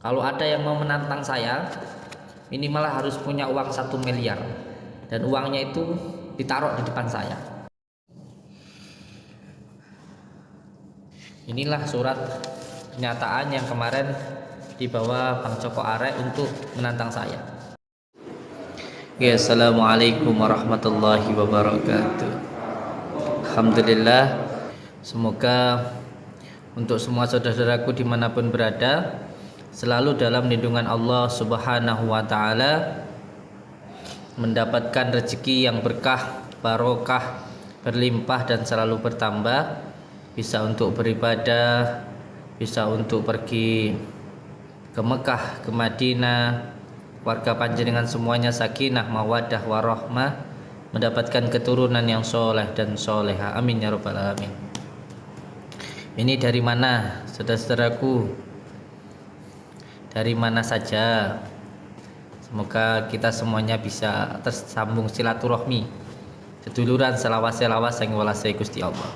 Kalau ada yang mau menantang saya, minimal harus punya uang 1 miliar, dan uangnya itu ditaruh di depan saya. Inilah surat pernyataan yang kemarin dibawa Bang Joko Arek untuk menantang saya. Assalamualaikum warahmatullahi wabarakatuh. Alhamdulillah, semoga untuk semua saudara-saudaraku dimanapun berada selalu dalam lindungan Allah Subhanahu wa Ta'ala, mendapatkan rezeki yang berkah, barokah, berlimpah dan selalu bertambah, bisa untuk beribadah, bisa untuk pergi ke Mekah, ke Madinah, warga panjenengan semuanya sakinah, mawaddah, warahmah, mendapatkan keturunan yang soleh dan soleha, amin ya rabbal alamin. Ini dari mana, saudara-saudaraku? Dari mana saja? Semoga kita semuanya bisa tersambung silaturahmi, seduluran selawas-selawas sang welas Gusti Allah.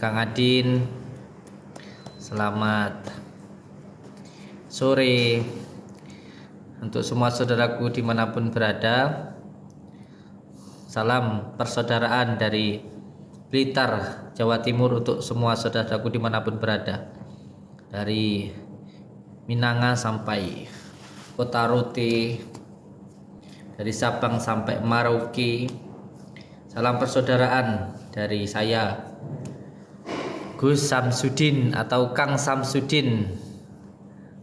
Kang Adin, selamat sore untuk semua saudaraku dimanapun berada. Salam persaudaraan dari Blitar, Jawa Timur untuk semua saudaraku dimanapun berada, dari Minanga sampai Kota Rote, dari Sabang sampai Merauke. Salam persaudaraan dari saya, Gus Samsudin atau Kang Samsudin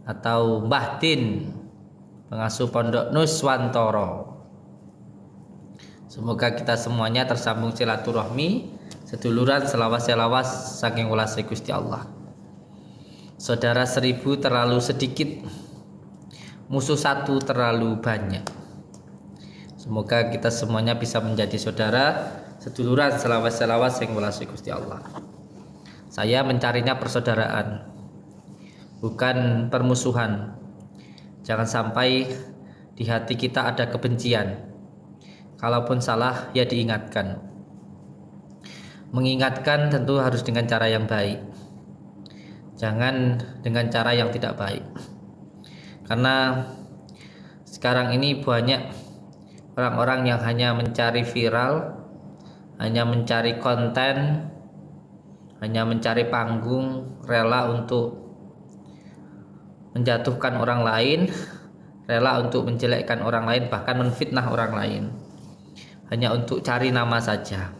atau Mbah Din, pengasuh Pondok Nuswantoro. Semoga kita semuanya tersambung silaturahmi, seduluran selawas-selawas saking welas Gusti Allah. Saudara 1000 terlalu sedikit, musuh 1 terlalu banyak. Semoga kita semuanya bisa menjadi saudara, seduluran selawas-selawas saking welas Gusti Allah. Saya mencarinya persaudaraan, bukan permusuhan. Jangan sampai di hati kita ada kebencian. Kalaupun salah, ya diingatkan. Mengingatkan tentu harus dengan cara yang baik, jangan dengan cara yang tidak baik. Karena sekarang ini banyak orang-orang yang hanya mencari viral, hanya mencari konten, hanya mencari panggung, rela untuk menjatuhkan orang lain, rela untuk menjelekkan orang lain, bahkan menfitnah orang lain, hanya untuk cari nama saja.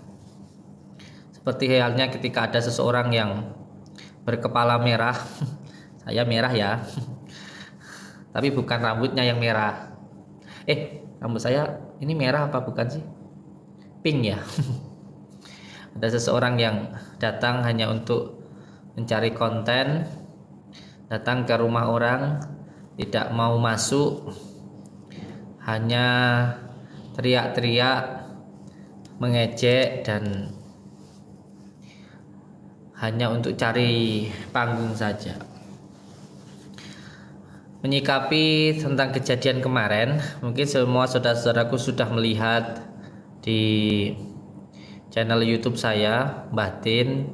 Seperti halnya ketika ada seseorang yang berkepala merah, saya merah ya, tapi bukan rambutnya yang merah. Rambut saya ini merah apa bukan sih? Pink ya. Ada seseorang yang datang hanya untuk mencari konten, datang ke rumah orang, tidak mau masuk, hanya teriak-teriak, mengejek, dan hanya untuk cari panggung saja. Menyikapi tentang kejadian kemarin, mungkin semua saudara-saudaraku sudah melihat di channel YouTube saya, Mbah Din,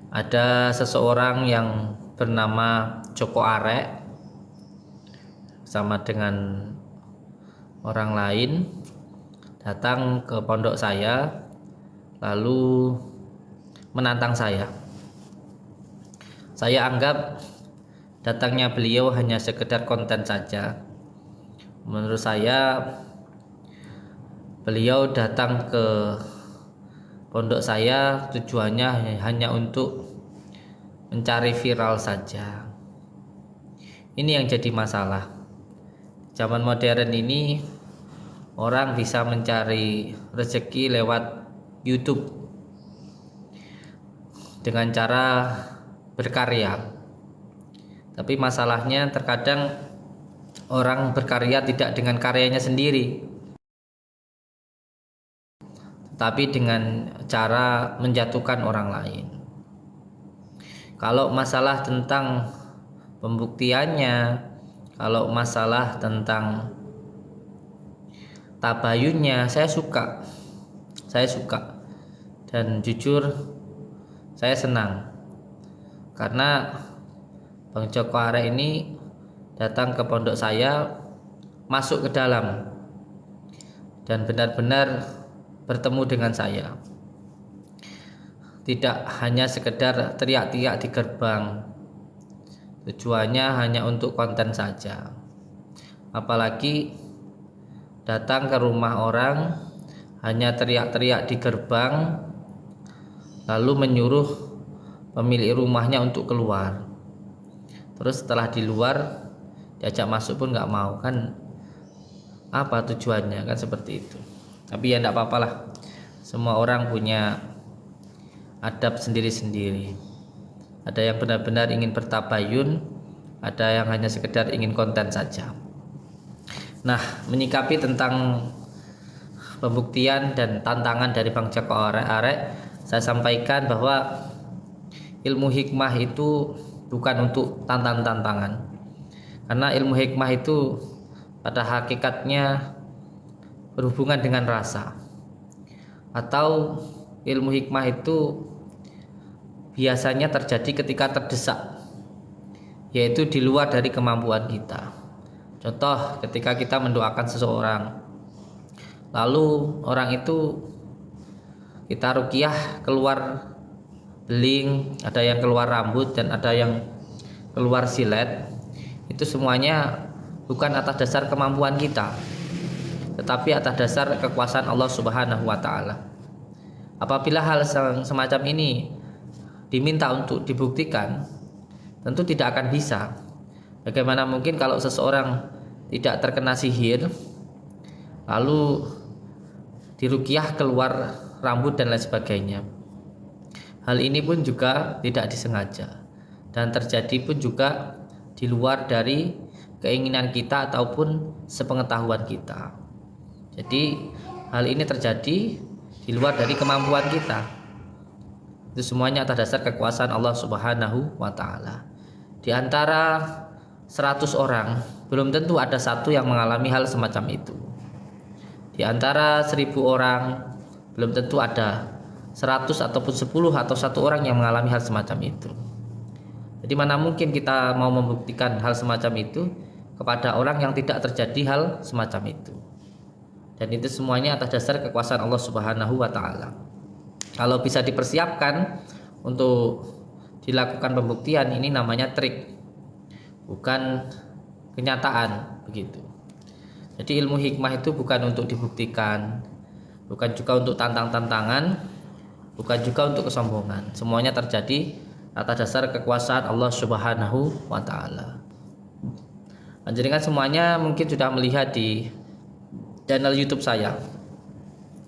ada seseorang yang bernama Joko Arek bersama dengan orang lain datang ke pondok saya, lalu menantang saya. Saya anggap datangnya beliau hanya sekedar konten saja. Menurut saya, beliau datang ke pondok saya tujuannya hanya untuk mencari viral saja. Ini yang jadi masalah. Zaman modern ini orang bisa mencari rezeki lewat YouTube dengan cara berkarya. Tapi masalahnya terkadang orang berkarya tidak dengan karyanya sendiri, tapi dengan cara menjatuhkan orang lain. Kalau masalah tentang pembuktiannya, kalau masalah tentang tabayunnya, saya suka dan jujur saya senang, karena Bang Joko Arek ini datang ke pondok saya, masuk ke dalam dan benar-benar bertemu dengan saya. Tidak hanya sekedar teriak-teriak di gerbang, tujuannya hanya untuk konten saja. Apalagi datang ke rumah orang hanya teriak-teriak di gerbang, lalu menyuruh pemilik rumahnya untuk keluar. Terus setelah di luar diajak masuk pun nggak mau, kan apa tujuannya, kan seperti itu. Tapi ya enggak apa-apalah, semua orang punya adab sendiri-sendiri. Ada yang benar-benar ingin bertabayun, ada yang hanya sekedar ingin konten saja. Nah, menyikapi tentang pembuktian dan tantangan dari Bang Joko Arek, saya sampaikan bahwa ilmu hikmah itu bukan untuk tantangan, karena ilmu hikmah itu pada hakikatnya berhubungan dengan rasa, atau ilmu hikmah itu biasanya terjadi ketika terdesak, yaitu di luar dari kemampuan kita. Contoh, ketika kita mendoakan seseorang, lalu orang itu kita ruqyah keluar beling, ada yang keluar rambut dan ada yang keluar silet, itu semuanya bukan atas dasar kemampuan kita, tetapi atas dasar kekuasaan Allah Subhanahu wa Ta'ala. Apabila hal semacam ini diminta untuk dibuktikan, tentu tidak akan bisa. Bagaimana mungkin kalau seseorang tidak terkena sihir lalu diruqyah keluar rambut dan lain sebagainya? Hal ini pun juga tidak disengaja dan terjadi pun juga di luar dari keinginan kita ataupun sepengetahuan kita. Jadi hal ini terjadi di luar dari kemampuan kita. Itu semuanya atas dasar kekuasaan Allah Subhanahu wa Ta'ala. Di antara 100 orang belum tentu ada satu yang mengalami hal semacam itu. Di antara 1000 orang belum tentu ada 100 ataupun 10 atau 1 orang yang mengalami hal semacam itu. Jadi mana mungkin kita mau membuktikan hal semacam itu kepada orang yang tidak terjadi hal semacam itu. Dan itu semuanya atas dasar kekuasaan Allah Subhanahu wa Ta'ala. Kalau bisa dipersiapkan untuk dilakukan pembuktian, ini namanya trik, bukan kenyataan, begitu. Jadi ilmu hikmah itu bukan untuk dibuktikan, bukan juga untuk tantangan, bukan juga untuk kesombongan. Semuanya terjadi atas dasar kekuasaan Allah Subhanahu wa Ta'ala. Panjenengan semuanya mungkin sudah melihat di channel YouTube saya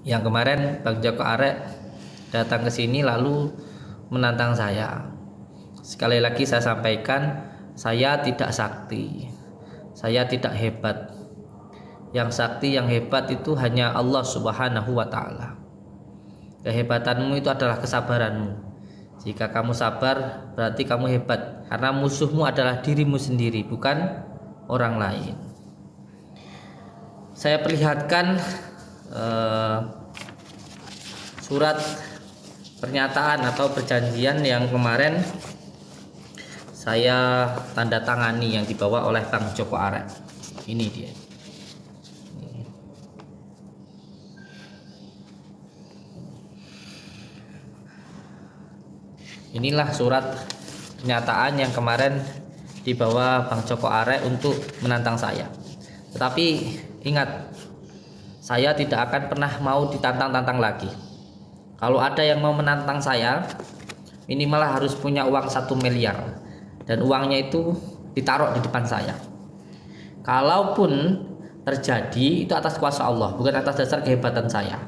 yang kemarin Bang Joko Arek datang ke sini lalu menantang saya. Sekali lagi saya sampaikan, saya tidak sakti, saya tidak hebat. Yang sakti, yang hebat itu hanya Allah Subhanahu wa Ta'ala. Kehebatanmu itu adalah kesabaranmu. Jika kamu sabar, berarti kamu hebat, karena musuhmu adalah dirimu sendiri, bukan orang lain. Saya perlihatkan surat pernyataan atau perjanjian yang kemarin saya tanda tangani, yang dibawa oleh Bang Joko Arek. Ini dia. Inilah surat pernyataan yang kemarin dibawa Bang Joko Arek untuk menantang saya. Tetapi ingat, saya tidak akan pernah mau ditantang-tantang lagi. Kalau ada yang mau menantang saya, minimal harus punya uang 1 miliar, dan uangnya itu ditaruh di depan saya. Kalaupun terjadi, itu atas kuasa Allah, bukan atas dasar kehebatan saya.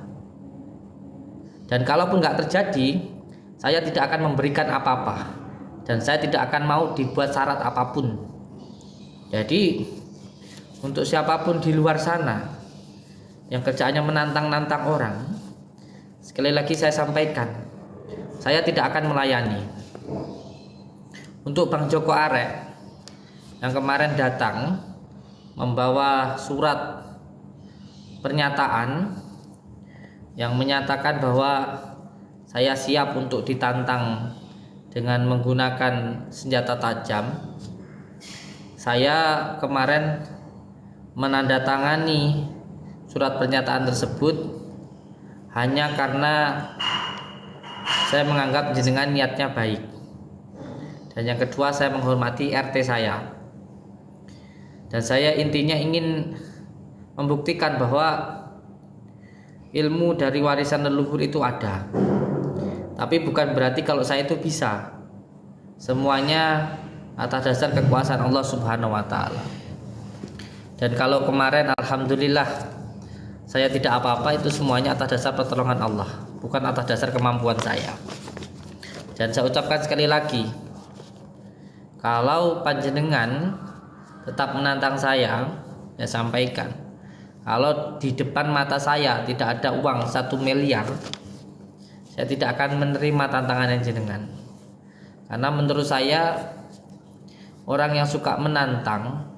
Dan kalaupun nggak terjadi, saya tidak akan memberikan apa-apa, dan saya tidak akan mau dibuat syarat apapun. Jadi untuk siapapun di luar sana yang kerjaannya menantang-nantang orang, sekali lagi saya sampaikan, saya tidak akan melayani. Untuk Bang Joko Arek yang kemarin datang membawa surat pernyataan yang menyatakan bahwa saya siap untuk ditantang dengan menggunakan senjata tajam. Saya kemarin menandatangani surat pernyataan tersebut hanya karena saya menganggap jenengan niatnya baik, dan yang kedua saya menghormati RT saya, dan saya intinya ingin membuktikan bahwa ilmu dari warisan leluhur itu ada. Tapi bukan berarti kalau saya itu bisa. Semuanya atas dasar kekuasaan Allah Subhanahu wa taala. Dan kalau kemarin alhamdulillah saya tidak apa-apa, itu semuanya atas dasar pertolongan Allah, bukan atas dasar kemampuan saya. Dan saya ucapkan sekali lagi, kalau panjenengan tetap menantang saya sampaikan, kalau di depan mata saya tidak ada uang 1 miliar, saya tidak akan menerima tantangan jenengan. Karena menurut saya, orang yang suka menantang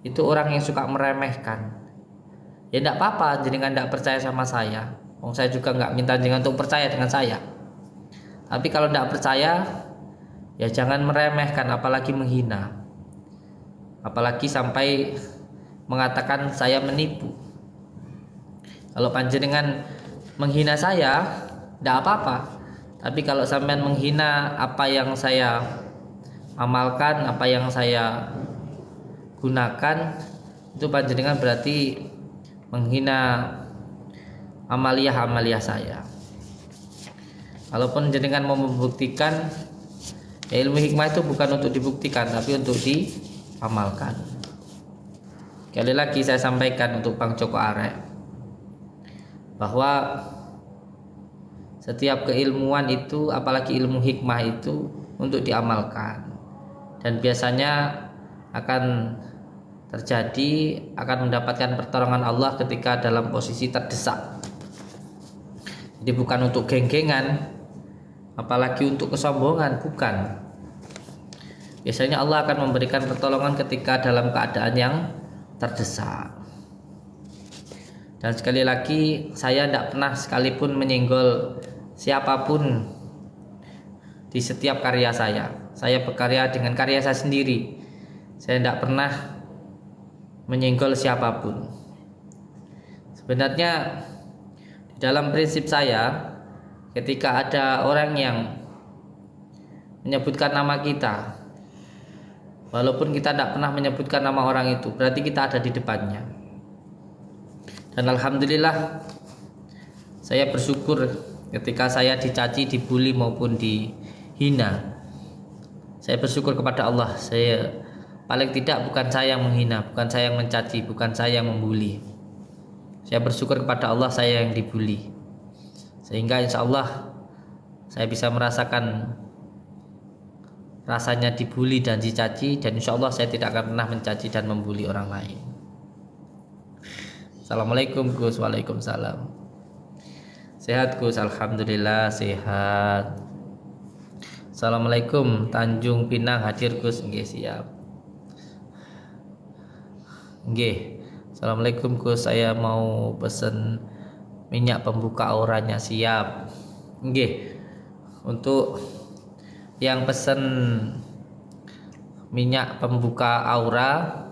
itu orang yang suka meremehkan. Ya tidak apa-apa jenengan tidak percaya sama saya, saya juga nggak minta jenengan untuk percaya dengan saya. Tapi kalau tidak percaya, ya jangan meremehkan, apalagi menghina, apalagi sampai mengatakan saya menipu. Kalau panjenengan menghina saya, tidak apa-apa. Tapi kalau sampean menghina apa yang saya amalkan, apa yang saya gunakan, itu panjenengan berarti menghina amaliyah saya. Kalaupun jenengan mau membuktikan, ya ilmu hikmah itu bukan untuk dibuktikan, tapi untuk diamalkan. Sekali lagi saya sampaikan untuk Bang Joko Arek, bahwa setiap keilmuan itu, apalagi ilmu hikmah itu, untuk diamalkan. Dan biasanya akan terjadi, akan mendapatkan pertolongan Allah ketika dalam posisi terdesak. Jadi bukan untuk geng-gengan, apalagi untuk kesombongan, bukan. Biasanya Allah akan memberikan pertolongan ketika dalam keadaan yang terdesak. Dan sekali lagi, saya tidak pernah sekalipun menyenggol siapapun di setiap karya saya. Saya berkarya dengan karya saya sendiri. Saya tidak pernah menyenggol siapapun. Sebenarnya di dalam prinsip saya, ketika ada orang yang menyebutkan nama kita, walaupun kita tidak pernah menyebutkan nama orang itu, berarti kita ada di depannya. Dan alhamdulillah, saya bersyukur ketika saya dicaci, dibully maupun dihina. Saya bersyukur kepada Allah, saya paling tidak bukan saya yang menghina, bukan saya yang mencaci, bukan saya yang membuli. Saya bersyukur kepada Allah saya yang dibully, sehingga insya Allah saya bisa merasakan rasanya dibully dan dicaci, dan insya Allah saya tidak akan pernah mencaci dan membuli orang lain. Assalamualaikum Gus. Waalaikumsalam. Sehat Gus? Alhamdulillah sehat. Assalamualaikum. Tanjung Pinang hadir Gus. Nggih, siap. Nggih. Assalamualaikum Gus, saya mau pesen minyak pembuka auranya. Siap. Nggih. Untuk yang pesen minyak pembuka aura,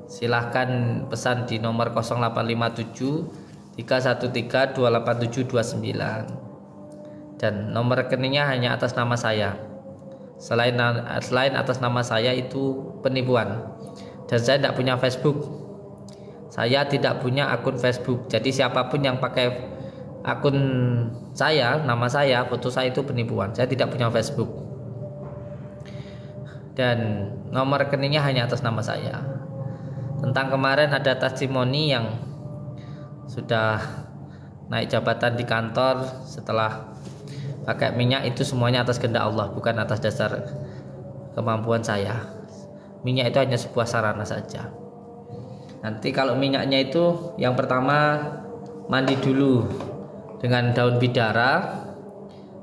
silahkan pesan di nomor 0857 313 28729, dan nomor rekeningnya hanya atas nama saya. Selain atas nama saya itu penipuan. Dan saya tidak punya Facebook. Saya tidak punya akun Facebook. Jadi siapapun yang pakai akun saya, nama saya, foto saya, itu penipuan. Saya tidak punya Facebook. Dan nomor rekeningnya hanya atas nama saya. Tentang kemarin ada testimoni yang sudah naik jabatan di kantor setelah pakai minyak, itu semuanya atas kehendak Allah, bukan atas dasar kemampuan saya. Minyak itu hanya sebuah sarana saja. Nanti kalau minyaknya itu, yang pertama mandi dulu dengan daun bidara.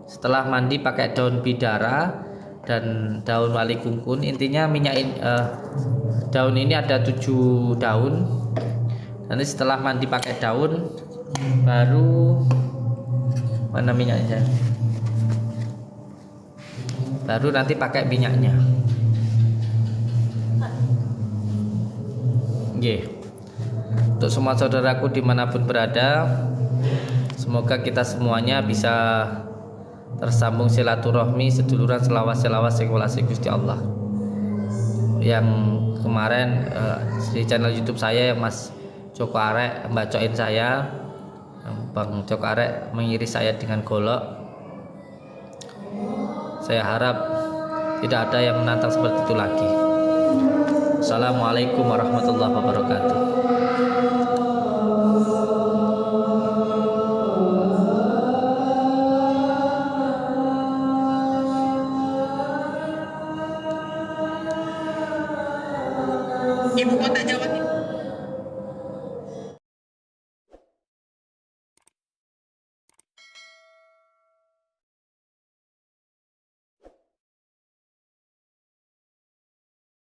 Setelah mandi pakai daun bidara dan daun wali kungkun. Intinya minyak daun ini ada 7 daun. Nanti setelah mandi pakai daun, baru mana minyaknya? baru nanti pakai minyaknya. Nggih. Untuk semua saudaraku dimanapun berada, semoga kita semuanya bisa tersambung silaturahmi, seduluran, selawas sing welase Gusti Allah. Yang kemarin di channel YouTube saya Mas Joko Arek bacoin saya, Bang Joko Arek mengiris saya dengan golok. Saya harap tidak ada yang menantang seperti itu lagi. Assalamualaikum warahmatullahi wabarakatuh. Ibu kota Jawa Timur.